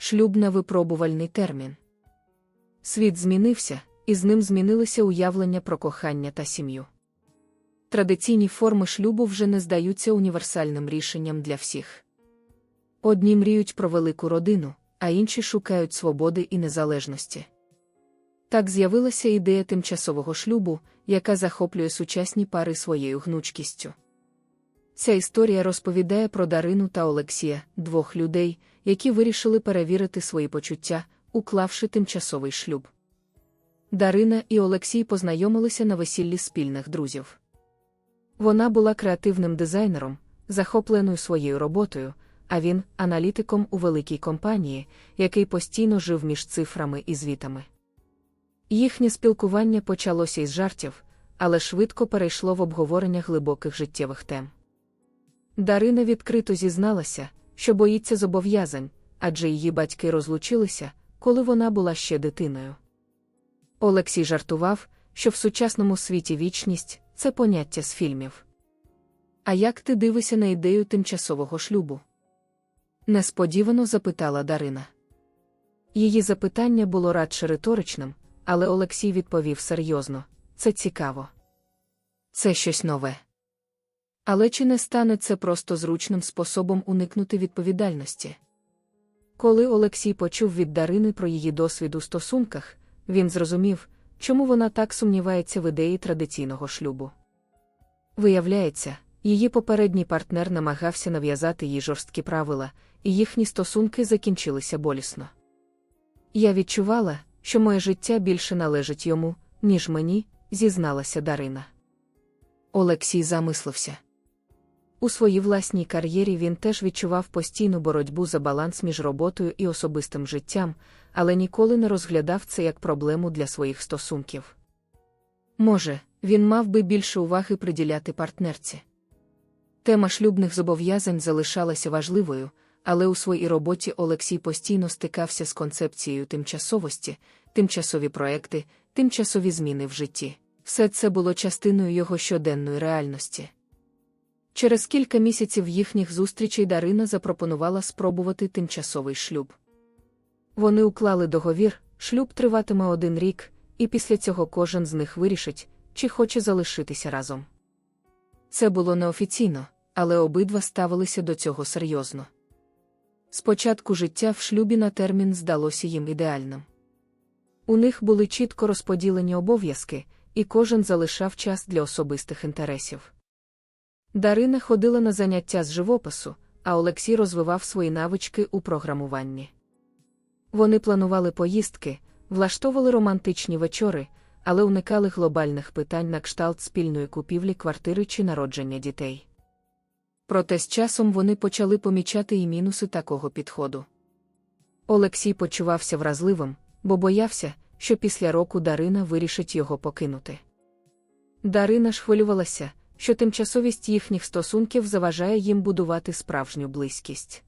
шлюб на випробувальний термін. Світ змінився, і з ним змінилися уявлення про кохання та сім'ю. Традиційні форми шлюбу вже не здаються універсальним рішенням для всіх. Одні мріють про велику родину, а інші шукають свободи і незалежності. Так з'явилася ідея тимчасового шлюбу, яка захоплює сучасні пари своєю гнучкістю. Ця історія розповідає про Дарину та Олексія, двох людей, які вирішили перевірити свої почуття, уклавши тимчасовий шлюб. Дарина і Олексій познайомилися на весіллі спільних друзів. Вона була креативним дизайнером, захопленою своєю роботою, а він – аналітиком у великій компанії, який постійно жив між цифрами і звітами. Їхнє спілкування почалося із жартів, але швидко перейшло в обговорення глибоких життєвих тем. Дарина відкрито зізналася, що боїться зобов'язань, адже її батьки розлучилися, коли вона була ще дитиною. Олексій жартував, що в сучасному світі вічність – це поняття з фільмів. «А як ти дивишся на ідею тимчасового шлюбу?» – несподівано запитала Дарина. Її запитання було радше риторичним, але Олексій відповів серйозно: «Це цікаво. Це щось нове. Але чи не стане це просто зручним способом уникнути відповідальності?» Коли Олексій почув від Дарини про її досвід у стосунках, він зрозумів, чому вона так сумнівається в ідеї традиційного шлюбу. Виявляється, її попередній партнер намагався нав'язати їй жорсткі правила, і їхні стосунки закінчилися болісно. «Я відчувала, що моє життя більше належить йому, ніж мені», – зізналася Дарина. Олексій замислився. У своїй власній кар'єрі він теж відчував постійну боротьбу за баланс між роботою і особистим життям, але ніколи не розглядав це як проблему для своїх стосунків. Може, він мав би більше уваги приділяти партнерці. Тема шлюбних зобов'язань залишалася важливою, але у своїй роботі Олексій постійно стикався з концепцією тимчасовості, тимчасові проекти, тимчасові зміни в житті. Все це було частиною його щоденної реальності. Через кілька місяців їхніх зустрічей Дарина запропонувала спробувати тимчасовий шлюб. Вони уклали договір, шлюб триватиме 1 рік, і після цього кожен з них вирішить, чи хоче залишитися разом. Це було неофіційно, але обидва ставилися до цього серйозно. Спочатку життя в шлюбі на термін здалося їм ідеальним. У них були чітко розподілені обов'язки, і кожен залишав час для особистих інтересів. Дарина ходила на заняття з живопису, а Олексій розвивав свої навички у програмуванні. Вони планували поїздки, влаштовували романтичні вечори, але уникали глобальних питань на кшталт спільної купівлі квартири чи народження дітей. Проте з часом вони почали помічати і мінуси такого підходу. Олексій почувався вразливим, бо боявся, що після року Дарина вирішить його покинути. Дарина ж хвилювалася, що тимчасовість їхніх стосунків заважає їм будувати справжню близькість.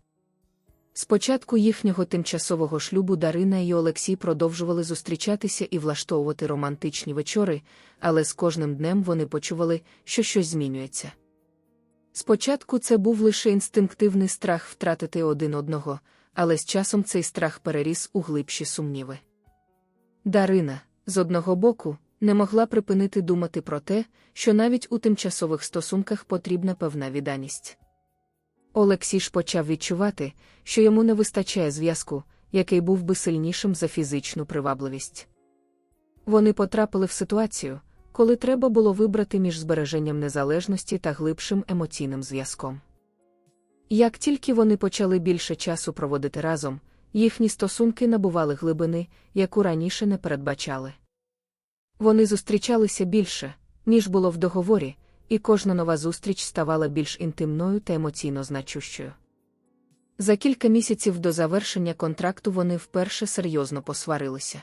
З початку їхнього тимчасового шлюбу Дарина і Олексій продовжували зустрічатися і влаштовувати романтичні вечори, але з кожним днем вони почували, що щось змінюється. Спочатку це був лише інстинктивний страх втратити один одного, але з часом цей страх переріс у глибші сумніви. Дарина, з одного боку, не могла припинити думати про те, що навіть у тимчасових стосунках потрібна певна відданість. Олексій ж почав відчувати, що йому не вистачає зв'язку, який був би сильнішим за фізичну привабливість. Вони потрапили в ситуацію, коли треба було вибрати між збереженням незалежності та глибшим емоційним зв'язком. Як тільки вони почали більше часу проводити разом, їхні стосунки набували глибини, яку раніше не передбачали. Вони зустрічалися більше, ніж було в договорі, і кожна нова зустріч ставала більш інтимною та емоційно значущою. За кілька місяців до завершення контракту вони вперше серйозно посварилися.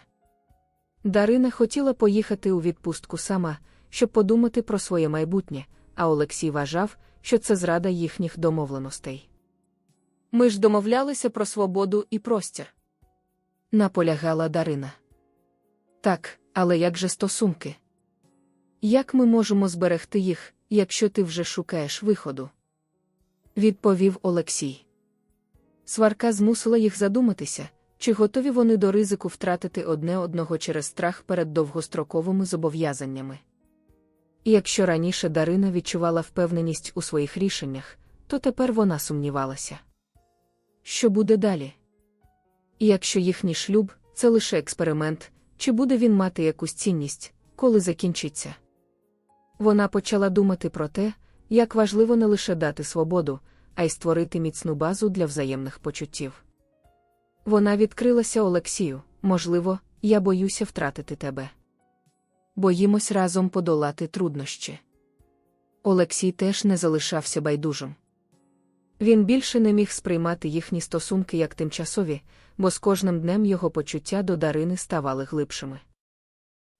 Дарина хотіла поїхати у відпустку сама, щоб подумати про своє майбутнє, а Олексій вважав, що це зрада їхніх домовленостей. «Ми ж домовлялися про свободу і простір», – наполягала Дарина. «Так, але як же стосунки? Як ми можемо зберегти їх, якщо ти вже шукаєш виходу?» – відповів Олексій. Сварка змусила їх задуматися, Чи готові вони до ризику втратити одне одного через страх перед довгостроковими зобов'язаннями? І якщо раніше Дарина відчувала впевненість у своїх рішеннях, то тепер вона сумнівалася. Що буде далі? І якщо їхній шлюб – це лише експеримент, чи буде він мати якусь цінність, коли закінчиться? Вона почала думати про те, як важливо не лише дати свободу, а й створити міцну базу для взаємних почуттів. Вона відкрилася Олексію: можливо, я боюся втратити тебе. Боїмось разом подолати труднощі. Олексій теж не залишався байдужим. Він більше не міг сприймати їхні стосунки як тимчасові, бо з кожним днем його почуття до Дарини ставали глибшими.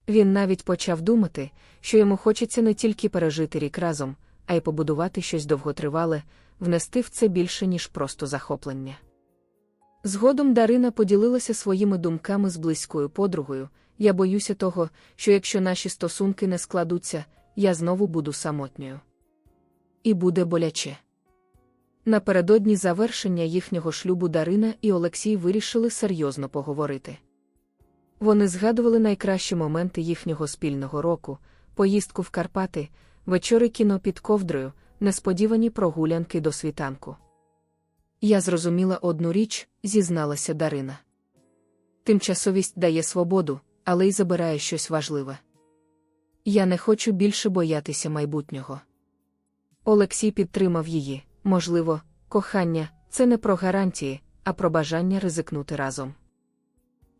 Він навіть почав думати, що йому хочеться не тільки пережити рік разом, а й побудувати щось довготривале, внести в це більше, ніж просто захоплення. Згодом Дарина поділилася своїми думками з близькою подругою: я боюся того, що якщо наші стосунки не складуться, я знову буду самотньою. І буде боляче. Напередодні завершення їхнього шлюбу Дарина і Олексій вирішили серйозно поговорити. Вони згадували найкращі моменти їхнього спільного року: поїздку в Карпати, вечори кіно під ковдрою, несподівані прогулянки до світанку. Я зрозуміла одну річ, зізналася Дарина. Тимчасовість дає свободу, але й забирає щось важливе. Я не хочу більше боятися майбутнього. Олексій підтримав її: можливо, кохання – це не про гарантії, а про бажання ризикнути разом.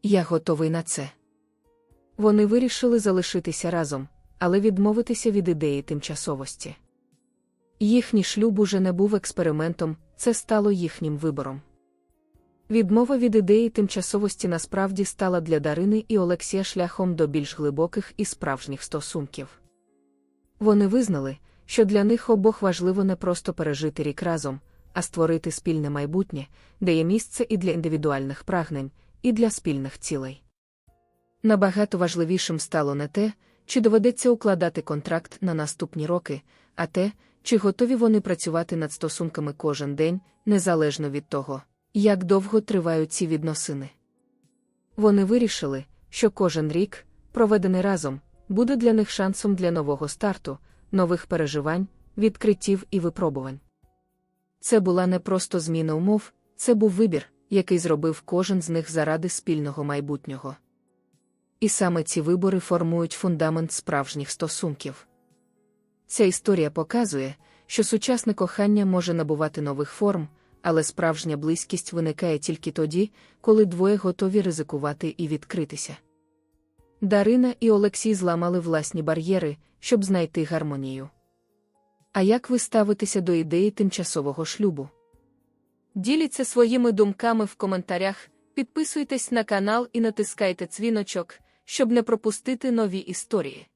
Я готовий на це. Вони вирішили залишитися разом, але відмовитися від ідеї тимчасовості. Їхній шлюб уже не був експериментом, це стало їхнім вибором. Відмова від ідеї тимчасовості насправді стала для Дарини і Олексія шляхом до більш глибоких і справжніх стосунків. Вони визнали, що для них обох важливо не просто пережити рік разом, а створити спільне майбутнє, де є місце і для індивідуальних прагнень, і для спільних цілей. Набагато важливішим стало не те, чи доведеться укладати контракт на наступні роки, а те, чи готові вони працювати над стосунками кожен день, незалежно від того, як довго тривають ці відносини. Вони вирішили, що кожен рік, проведений разом, буде для них шансом для нового старту, нових переживань, відкриттів і випробувань. Це була не просто зміна умов, це був вибір, який зробив кожен з них заради спільного майбутнього. І саме ці вибори формують фундамент справжніх стосунків. Ця історія показує, що сучасне кохання може набувати нових форм, але справжня близькість виникає тільки тоді, коли двоє готові ризикувати і відкритися. Дарина і Олексій зламали власні бар'єри, щоб знайти гармонію. А як ви ставитеся до ідеї тимчасового шлюбу? Діліться своїми думками в коментарях, підписуйтесь на канал і натискайте дзвіночок, щоб не пропустити нові історії.